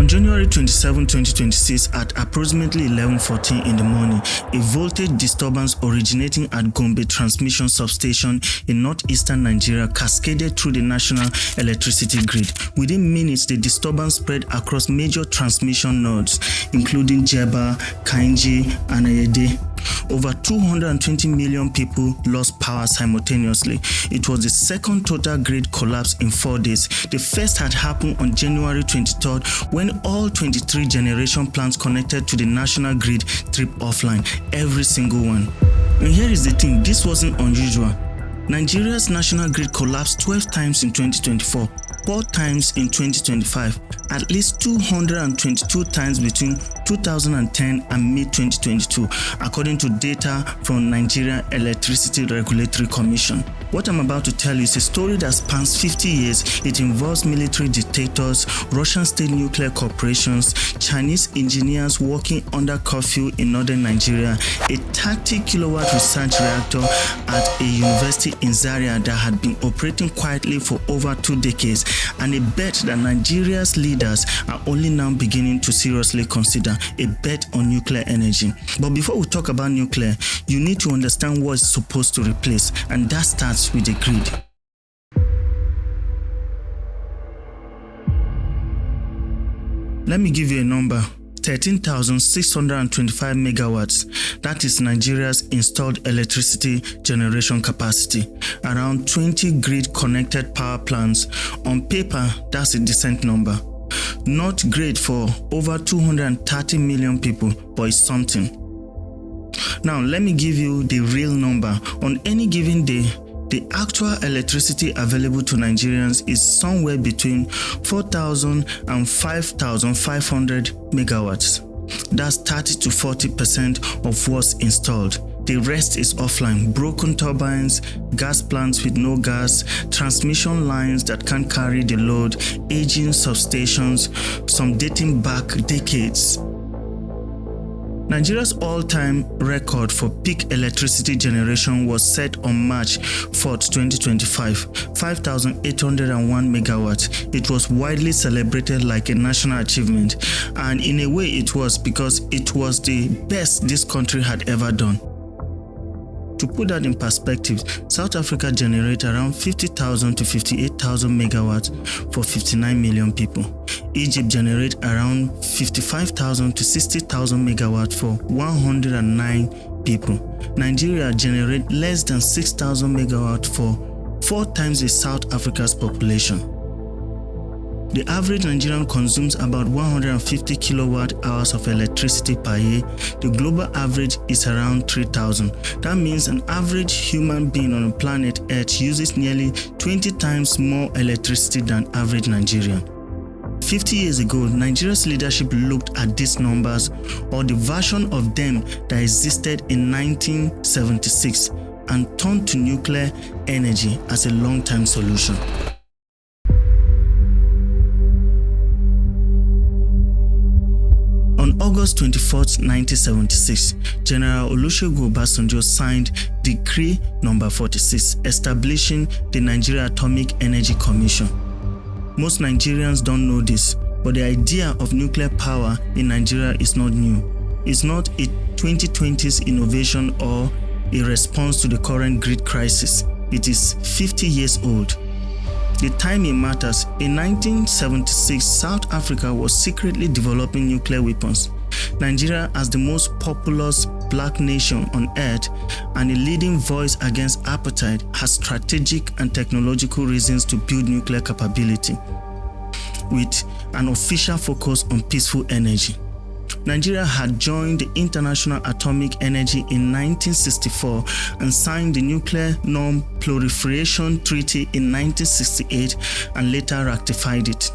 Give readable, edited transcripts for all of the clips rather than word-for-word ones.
January 27, 2026, at approximately 11:14 in the morning, a voltage disturbance originating at Gombe Transmission Substation in northeastern Nigeria cascaded through the national electricity grid. Within minutes, the disturbance spread across major transmission nodes, including Jeba, Kainji, and Ayede. Over 220 million people lost power simultaneously. It was the second total grid collapse in 4 days. The first had happened on January 23rd when all 23 generation plants connected to the national grid tripped offline, every single one. And here is the thing, this wasn't unusual. Nigeria's national grid collapsed 12 times in 2024, 4 times in 2025, at least 222 times between 2010 and mid-2022, according to data from Nigeria Electricity Regulatory Commission. What I'm about to tell you is a story that spans 50 years. It involves military dictators, Russian state nuclear corporations, Chinese engineers working under curfew in northern Nigeria, a 30-kilowatt research reactor at a university in Zaria that had been operating quietly for over 2 decades, and a bet that Nigeria's leaders are only now beginning to seriously consider, a bet on nuclear energy. But before we talk about nuclear, you need to understand what it's supposed to replace, and that starts with the grid. Let me give you a number. 13,625 megawatts. That is Nigeria's installed electricity generation capacity. Around 20 grid-connected power plants. On paper, that's a decent number. Not great for over 230 million people, but it's something. Now, let me give you the real number. On any given day, the actual electricity available to Nigerians is somewhere between 4,000 and 5,500 megawatts. That's 30 to 40% of what's installed. The rest is offline. Broken turbines, gas plants with no gas, transmission lines that can't carry the load, aging substations, some dating back decades. Nigeria's all-time record for peak electricity generation was set on March 4th, 2025, 5,801 megawatts. It was widely celebrated like a national achievement, and in a way it was, because it was the best this country had ever done. To put that in perspective, South Africa generates around 50,000 to 58,000 megawatts for 59 million people. Egypt generates around 55,000 to 60,000 megawatts for 109 people. Nigeria generates less than 6,000 megawatts for 4 times the South Africa's population. The average Nigerian consumes about 150 kilowatt hours of electricity per year. The global average is around 3,000. That means an average human being on planet Earth uses nearly 20 times more electricity than average Nigerian. 50 years ago, Nigeria's leadership looked at these numbers, or the version of them that existed in 1976, and turned to nuclear energy as a long-term solution. On August 24, 1976, General Olusegun Obasanjo signed Decree No. 46, establishing the Nigeria Atomic Energy Commission. Most Nigerians don't know this, but the idea of nuclear power in Nigeria is not new. It's not a 2020s innovation or a response to the current grid crisis. It is 50 years old. The timing matters. In 1976, South Africa was secretly developing nuclear weapons. Nigeria, as the most populous black nation on earth and a leading voice against apartheid, has strategic and technological reasons to build nuclear capability, with an official focus on peaceful energy. Nigeria had joined the International Atomic Energy in 1964 and signed the Nuclear Non-Proliferation Treaty in 1968 and later ratified it.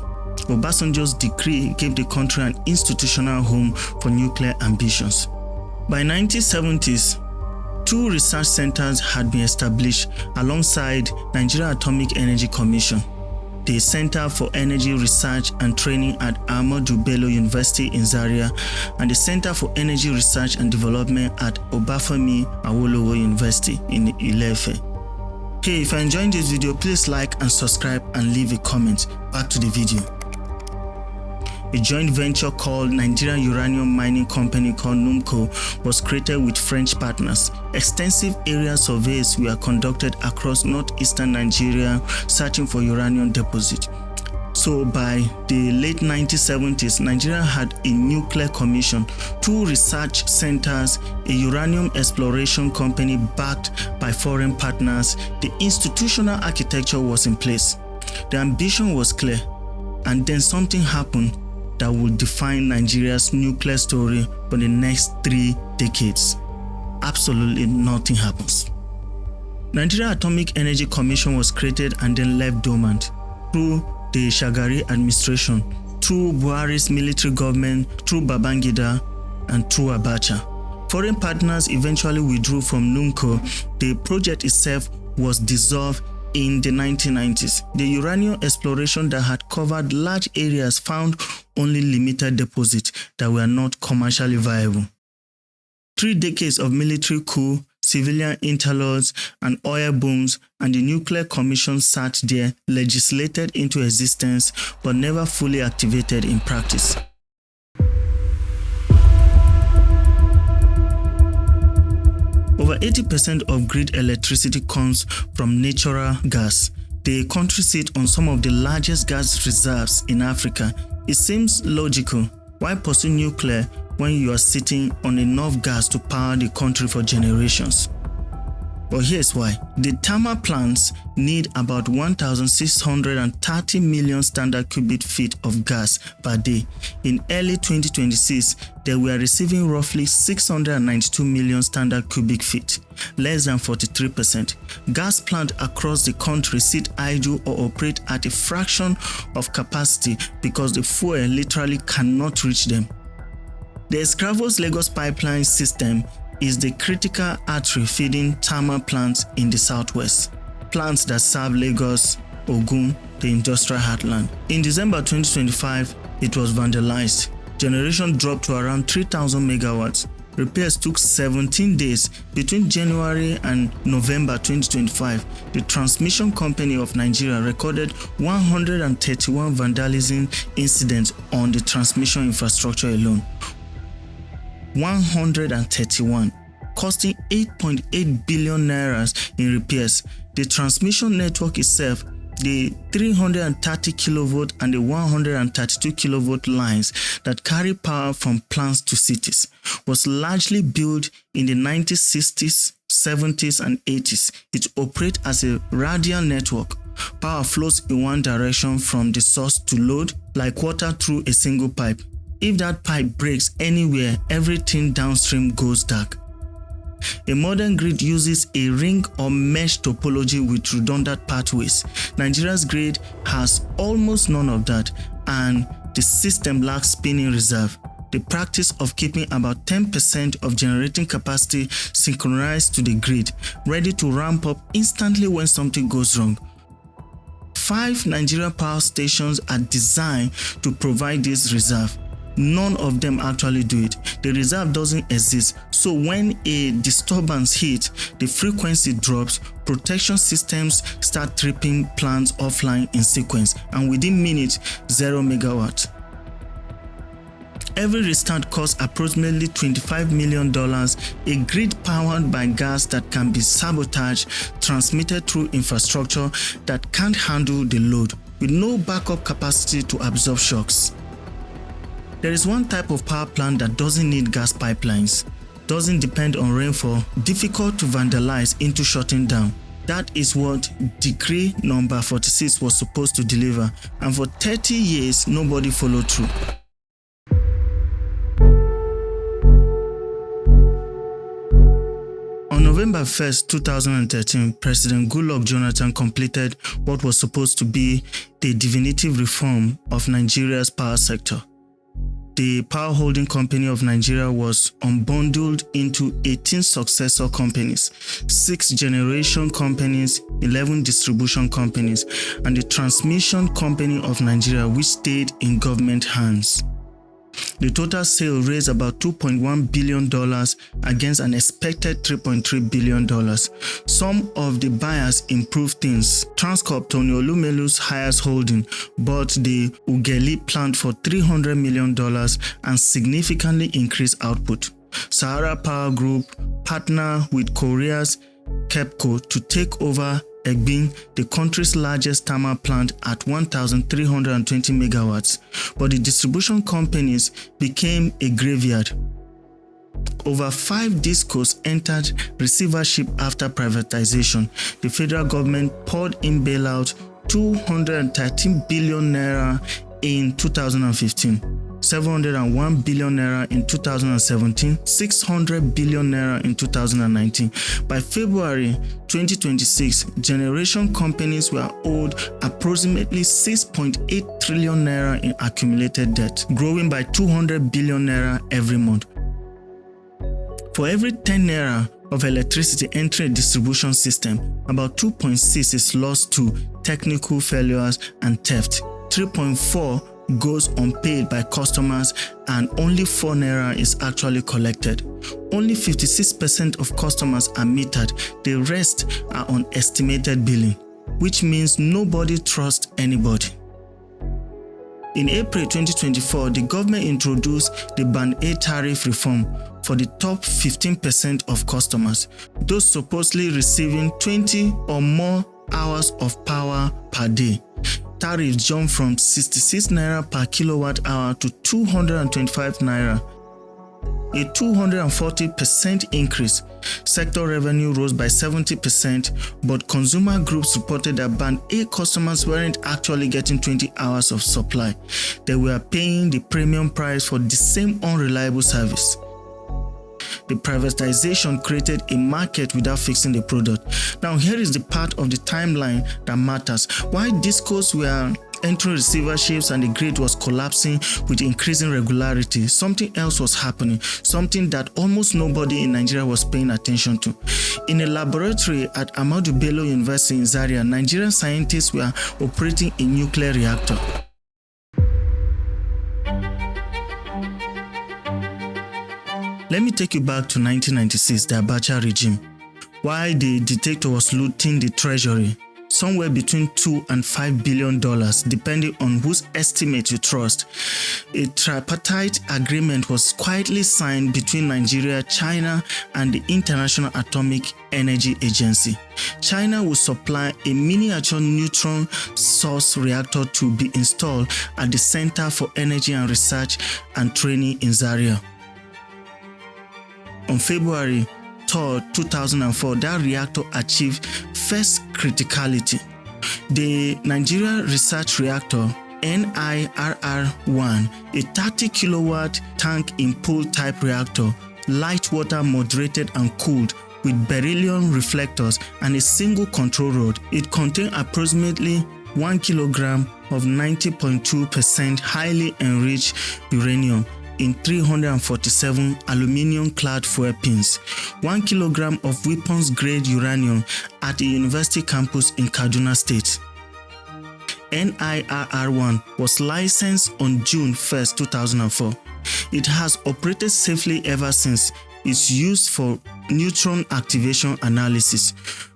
Obasanjo's decree gave the country an institutional home for nuclear ambitions. By 1970s, 2 research centers had been established alongside Nigeria Atomic Energy Commission: the Center for Energy Research and Training at Ahmadu Bello University in Zaria, and the Center for Energy Research and Development at Obafemi Awolowo University in Ile-Ife. Hey, if you're enjoying this video, please like and subscribe and leave a comment. Back to the video. A joint venture called Nigerian Uranium Mining Company called NUMCO was created with French partners. Extensive area surveys were conducted across northeastern Nigeria searching for uranium deposits. So by the late 1970s, Nigeria had a nuclear commission, 2 research centers, a uranium exploration company backed by foreign partners. The institutional architecture was in place. The ambition was clear. And then something happened that will define Nigeria's nuclear story for the next 3 decades. Absolutely nothing happens. Nigeria Atomic Energy Commission was created and then left dormant through the Shagari administration, through Buhari's military government, through Babangida, and through Abacha. Foreign partners eventually withdrew from NUMCO. The project itself was dissolved in the 1990s. The uranium exploration that had covered large areas found only limited deposits that were not commercially viable. 3 decades of military coup, civilian interludes, and oil booms, and the Nuclear Commission sat there, legislated into existence, but never fully activated in practice. Over 80% of grid electricity comes from natural gas. The country sits on some of the largest gas reserves in Africa. It seems logical. Why pursue nuclear when you are sitting on enough gas to power the country for generations? But here's why. The thermal plants need about 1,630 million standard cubic feet of gas per day. In early 2026, they were receiving roughly 692 million standard cubic feet, less than 43%. Gas plants across the country sit idle or operate at a fraction of capacity because the fuel literally cannot reach them. The Escravos-Lagos pipeline system is the critical artery feeding thermal plants in the southwest, plants that serve Lagos, Ogun, the industrial heartland. In December 2025, it was vandalized. Generation dropped to around 3,000 megawatts. Repairs took 17 days. Between January and November 2025, the Transmission Company of Nigeria recorded 131 vandalism incidents on the transmission infrastructure alone. 131, costing 8.8 billion naira in repairs. The transmission network itself, the 330 kilovolt and the 132 kilovolt lines that carry power from plants to cities, was largely built in the 1960s, 70s, and 80s. It operates as a radial network. Power flows in one direction from the source to load, like water through a single pipe. If that pipe breaks anywhere, everything downstream goes dark. A modern grid uses a ring or mesh topology with redundant pathways. Nigeria's grid has almost none of that, and the system lacks spinning reserve. The practice of keeping about 10% of generating capacity synchronized to the grid, ready to ramp up instantly when something goes wrong. 5 Nigerian power stations are designed to provide this reserve. None of them actually do it. The reserve doesn't exist. So when a disturbance hits, the frequency drops, protection systems start tripping plants offline in sequence, and within minutes, 0 megawatt. Every restart costs approximately $25 million. A grid powered by gas that can be sabotaged, transmitted through infrastructure that can't handle the load, with no backup capacity to absorb shocks. There is one type of power plant that doesn't need gas pipelines, doesn't depend on rainfall, difficult to vandalize into shutting down. That is what Decree number 46 was supposed to deliver, and for 30 years nobody followed through. On November 1st, 2013, President Goodluck Jonathan completed what was supposed to be the definitive reform of Nigeria's power sector. The Power Holding Company of Nigeria was unbundled into 18 successor companies, 6 generation companies, 11 distribution companies, and the Transmission Company of Nigeria, which stayed in government hands. The total sale raised about $2.1 billion against an expected $3.3 billion. Some of the buyers improved things. Transcorp, Tony Olumelu's highest holding, bought the Ughelli plant for $300 million and significantly increased output. Sahara Power Group partnered with Korea's KEPCO to take over Egbin, the country's largest thermal plant at 1,320 megawatts, but the distribution companies became a graveyard. Over 5 discos entered receivership after privatization. The federal government poured in bailout 213 billion naira in 2015. 701 billion naira in 2017, 600 billion naira in 2019. By February 2026, generation companies were owed approximately 6.8 trillion naira in accumulated debt, growing by 200 billion naira every month. For every 10 naira of electricity entering a distribution system, about 2.6 is lost to technical failures and theft. 3.4 goes unpaid by customers, and only 4 naira is actually collected. Only 56% of customers are metered, the rest are on estimated billing, which means nobody trusts anybody. In April 2024, the government introduced the Band A tariff reform for the top 15% of customers, those supposedly receiving 20 or more hours of power per day. Tariffs jumped from 66 naira per kilowatt hour to 225 naira, a 240% increase. Sector revenue rose by 70%, but consumer groups reported that Band A customers weren't actually getting 20 hours of supply. They were paying the premium price for the same unreliable service. The privatization created a market without fixing the product. Now here is the part of the timeline that matters. While discos were entering receiverships and the grid was collapsing with increasing regularity, something else was happening, something that almost nobody in Nigeria was paying attention to. In a laboratory at Ahmadu Bello University in Zaria, Nigerian scientists were operating a nuclear reactor. Let me take you back to 1996, the Abacha regime. While the dictator was looting the treasury, somewhere between $2 and $5 billion, depending on whose estimate you trust, a tripartite agreement was quietly signed between Nigeria, China, and the International Atomic Energy Agency. China will supply a miniature neutron source reactor to be installed at the Center for Energy and Research and Training in Zaria. On February 3, 2004, that reactor achieved first criticality. The Nigeria Research Reactor NIRR-1, a 30 kilowatt tank in-pool type reactor, light water moderated and cooled with beryllium reflectors and a single control rod. It contained approximately 1 kilogram of 90.2% highly enriched uranium in 347 aluminium-clad fuel pins, 1 kilogram of weapons-grade uranium at a university campus in Kaduna State. NIRR-1 was licensed on June 1, 2004. It has operated safely ever since. It's used for neutron activation analysis,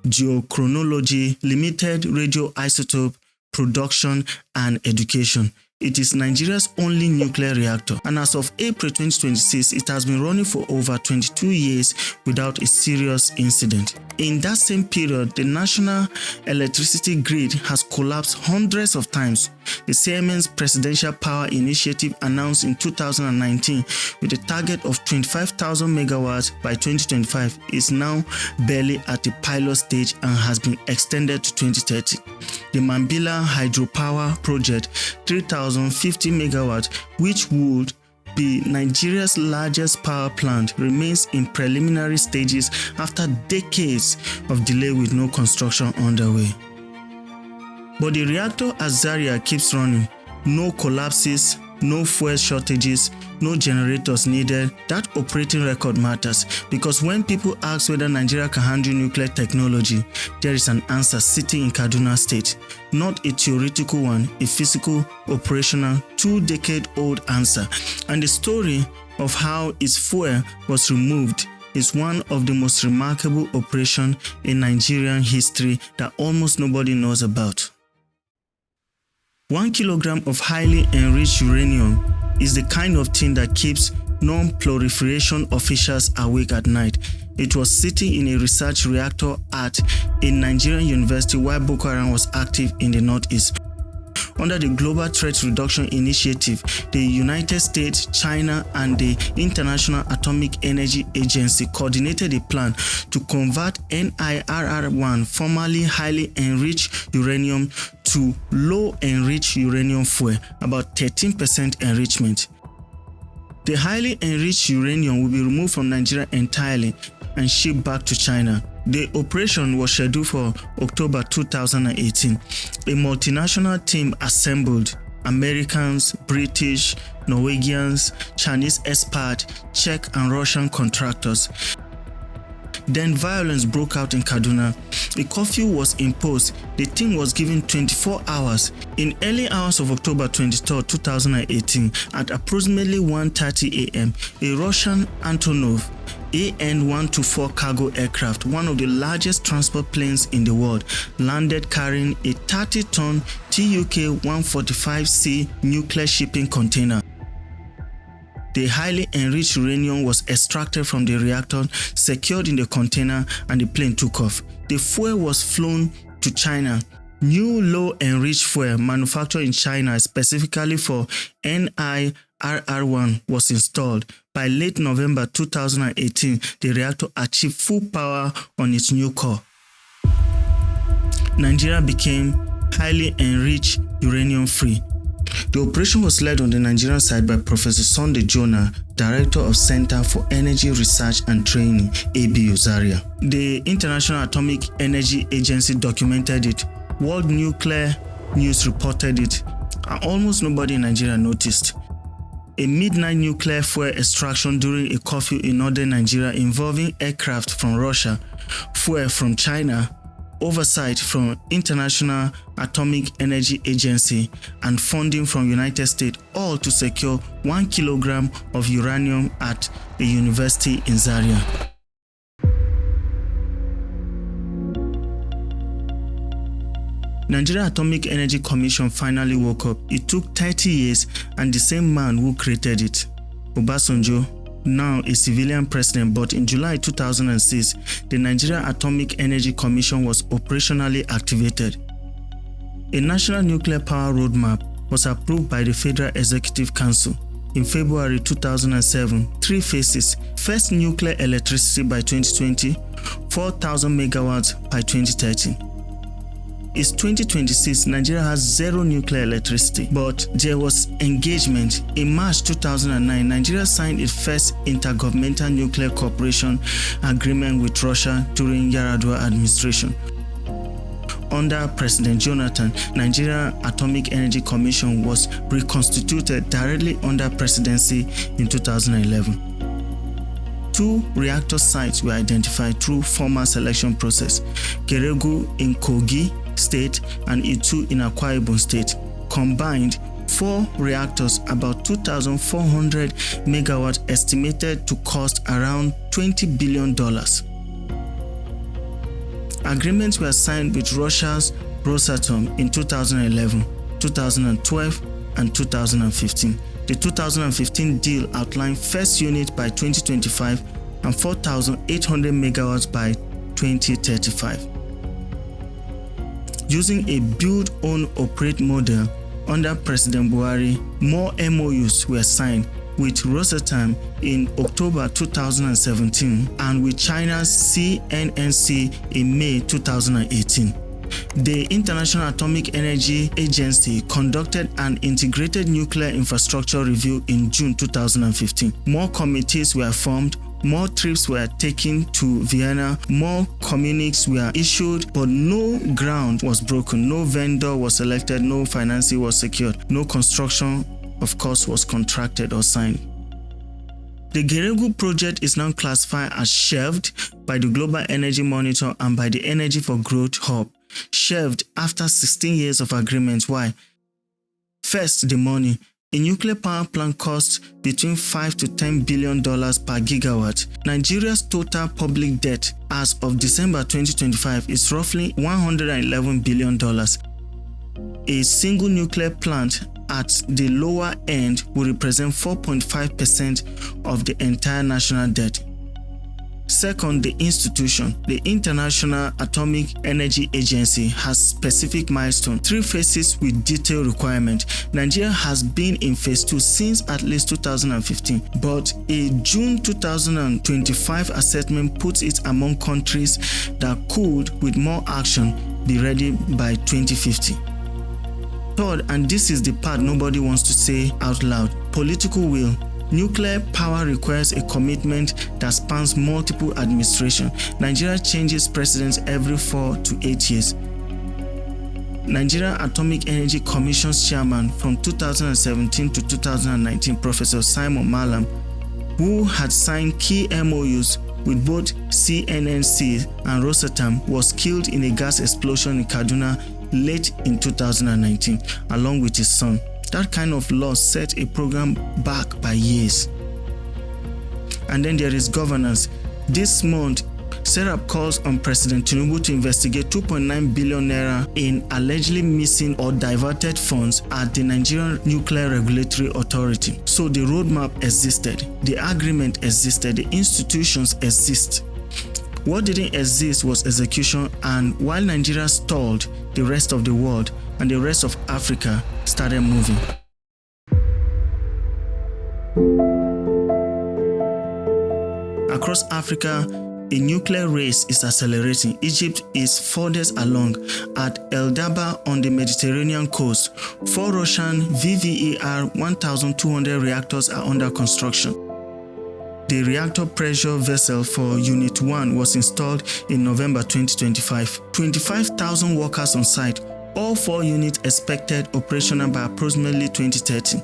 geochronology, limited radioisotope production, and education. It is Nigeria's only nuclear reactor, and as of April 2026, it has been running for over 22 years without a serious incident. In that same period, the national electricity grid has collapsed hundreds of times. The CNNC Presidential Power Initiative announced in 2019 with a target of 25,000 megawatts by 2025 is now barely at the pilot stage and has been extended to 2030. The Mambila hydropower project, 3,050 megawatts, which would be Nigeria's largest power plant, remains in preliminary stages after decades of delay with no construction underway. But the reactor at Zaria keeps running. No collapses, no fuel shortages, no generators needed. That operating record matters because when people ask whether Nigeria can handle nuclear technology, there is an answer sitting in Kaduna State. Not a theoretical one, a physical, operational, 2-decade-old answer. And the story of how its fuel was removed is one of the most remarkable operations in Nigerian history that almost nobody knows about. 1 kilogram of highly enriched uranium is the kind of thing that keeps non-proliferation officials awake at night. It was sitting in a research reactor at a Nigerian university while Boko Haram was active in the northeast. Under the Global Threat Reduction Initiative, the United States, China, and the International Atomic Energy Agency coordinated a plan to convert NIRR-1, formerly highly enriched uranium, to low-enriched uranium fuel, about 13% enrichment. The highly enriched uranium will be removed from Nigeria entirely and shipped back to China. The operation was scheduled for October 2018. A multinational team assembled Americans, British, Norwegians, Chinese experts, Czech and Russian contractors. Then violence broke out in Kaduna. A curfew was imposed. The team was given 24 hours. In early hours of October 23, 2018, at approximately 1:30 a.m., a Russian Antonov AN-124 cargo aircraft, one of the largest transport planes in the world, landed carrying a 30-ton TUK-145C nuclear shipping container. The highly enriched uranium was extracted from the reactor, secured in the container, and the plane took off. The fuel was flown to China. New low-enriched fuel manufactured in China specifically for NIRR-1 was installed. By late November 2018, the reactor achieved full power on its new core. Nigeria became highly enriched uranium-free. The operation was led on the Nigerian side by Professor Sunday Jonah, Director of Center for Energy Research and Training, ABU Zaria. The International Atomic Energy Agency documented it. World Nuclear News reported it, and almost nobody in Nigeria noticed. A midnight nuclear fuel extraction during a curfew in northern Nigeria involving aircraft from Russia, fuel from China, oversight from International Atomic Energy Agency, and funding from United States, all to secure 1 kilogram of uranium at a university in Zaria. Nigeria Atomic Energy Commission finally woke up. It took 30 years, and the same man who created it, Obasanjo, now a civilian president, but in July 2006, the Nigeria Atomic Energy Commission was operationally activated. A national nuclear power roadmap was approved by the Federal Executive Council. In February 2007, 3 phases: first, nuclear electricity by 2020, 4,000 megawatts by 2030. It's 2026, Nigeria has zero nuclear electricity, but there was engagement. In March 2009, Nigeria signed its first intergovernmental nuclear cooperation agreement with Russia during Yar'Adua administration. Under President Jonathan, Nigeria Atomic Energy Commission was reconstituted directly under presidency in 2011. 2 reactor sites were identified through formal selection process: Geregu in Kogi State and Itu in Akwa Ibom State. Combined, 4 reactors, about 2,400 megawatts, estimated to cost around $20 billion. Agreements were signed with Russia's Rosatom in 2011, 2012, and 2015. The 2015 deal outlined first unit by 2025 and 4,800 megawatts by 2035. Using a build, own, operate model under President Buhari, more MOUs were signed with Rosatom in October 2017 and with China's CNNC in May 2018. The International Atomic Energy Agency conducted an integrated nuclear infrastructure review in June 2015. More committees were formed, more trips were taken to Vienna, more communiques were issued, but no ground was broken, no vendor was selected, no financing was secured, no construction of course, was contracted or signed. The Geregu project is now classified as shelved by the Global Energy Monitor and by the Energy for Growth Hub. Shelved after 16 years of agreement. Why? First, the money. A nuclear power plant costs between $5 to $10 billion per gigawatt. Nigeria's total public debt as of December 2025 is roughly $111 billion. A single nuclear plant at the lower end will represent 4.5% of the entire national debt. Second, the institution. The International Atomic Energy Agency has specific milestones, 3 phases with detailed requirements. Nigeria has been in phase 2 since at least 2015, but a June 2025 assessment puts it among countries that could, with more action, be ready by 2050. Third, and this is the part nobody wants to say out loud, political will. Nuclear power requires a commitment that spans multiple administrations. Nigeria changes presidents every 4 to 8 years. Nigeria Atomic Energy Commission's chairman from 2017 to 2019, Professor Simon Malam, who had signed key MOUs with both CNNC and Rosatom, was killed in a gas explosion in Kaduna late in 2019, along with his son. That kind of loss set a program back by years. And then there is governance. This month, Serap calls on President Tinubu to investigate 2.9 billion naira in allegedly missing or diverted funds at the Nigerian Nuclear Regulatory Authority. So the roadmap existed, the agreement existed, the institutions exist. What didn't exist was execution, and while Nigeria stalled, the rest of the world and the rest of Africa started moving. Across Africa, a nuclear race is accelerating. Egypt is furthest along. At El Daba on the Mediterranean coast, 4 Russian VVER 1,200 reactors are under construction. The reactor pressure vessel for Unit 1 was installed in November 2025. 25,000 workers on site, all 4 units expected operational by approximately 2030.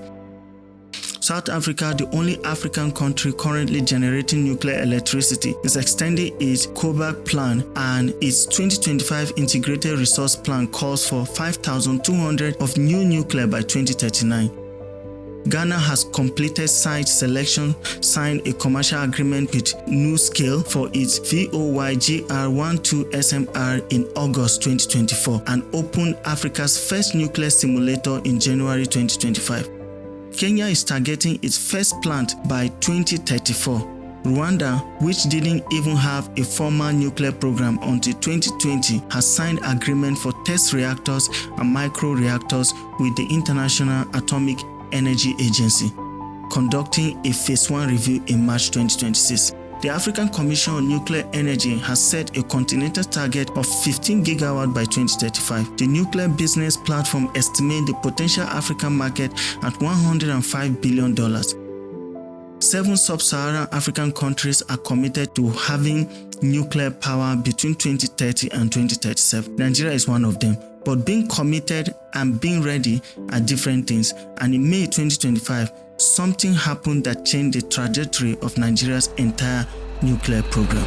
South Africa, the only African country currently generating nuclear electricity, is extending its Cobalt plan, and its 2025 integrated resource plan calls for 5,200 of new nuclear by 2039. Ghana has completed site selection, signed a commercial agreement with NuScale for its VOYGR-12 SMR in August 2024 and opened Africa's first nuclear simulator in January 2025. Kenya is targeting its first plant by 2034. Rwanda, which didn't even have a formal nuclear program until 2020, has signed agreement for test reactors and micro-reactors with the International Atomic Energy Agency, conducting a phase 1 review in March 2026. The African Commission on Nuclear Energy has set a continental target of 15 gigawatts by 2035. The nuclear business platform estimates the potential African market at $105 billion. 7 sub-Saharan African countries are committed to having nuclear power between 2030 and 2037. Nigeria is one of them. But being committed and being ready are different things. And in May 2025, something happened that changed the trajectory of Nigeria's entire nuclear program.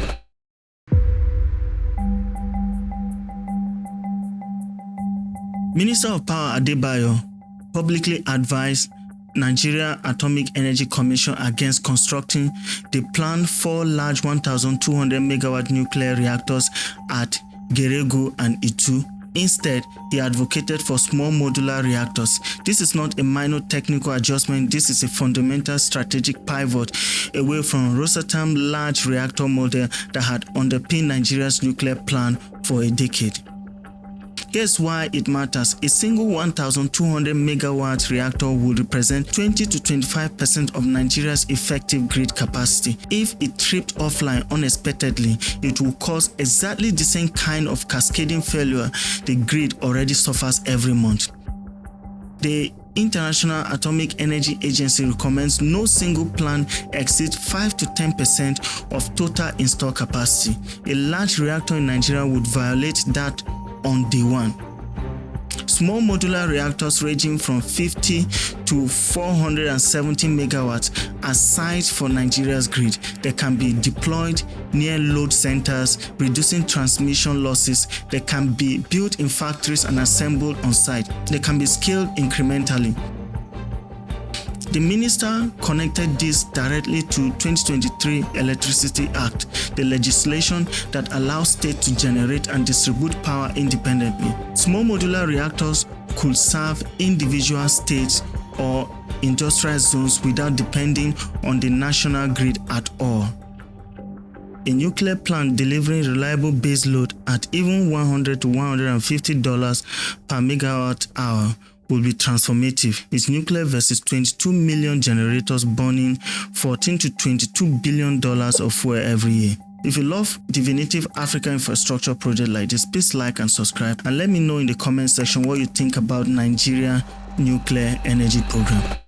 Minister of Power Adebayo publicly advised Nigeria Atomic Energy Commission against constructing the planned 4 large 1,200 megawatt nuclear reactors at Geregu and Itu. Instead, he advocated for small modular reactors. This is not a minor technical adjustment, this is a fundamental strategic pivot away from Rosatom large reactor model that had underpinned Nigeria's nuclear plan for a decade. Here's why it matters. A single 1,200 megawatt reactor would represent 20 to 25% of Nigeria's effective grid capacity. If it tripped offline unexpectedly, it will cause exactly the same kind of cascading failure the grid already suffers every month. The International Atomic Energy Agency recommends no single plant exceed 5 to 10% of total installed capacity. A large reactor in Nigeria would violate that on day one. Small modular reactors ranging from 50 to 470 megawatts are sized for Nigeria's grid. They can be deployed near load centers, reducing transmission losses. They can be built in factories and assembled on site. They can be scaled incrementally. The minister connected this directly to 2023 Electricity Act, the legislation that allows states to generate and distribute power independently. Small modular reactors could serve individual states or industrial zones without depending on the national grid at all. A nuclear plant delivering reliable base load at even $100 to $150 per megawatt hour will be transformative. It's nuclear versus 22 million generators burning $14 to $22 billion of fuel every year. If you love definitive African infrastructure project like this, please like and subscribe, and let me know in the comment section what you think about Nigeria nuclear energy program.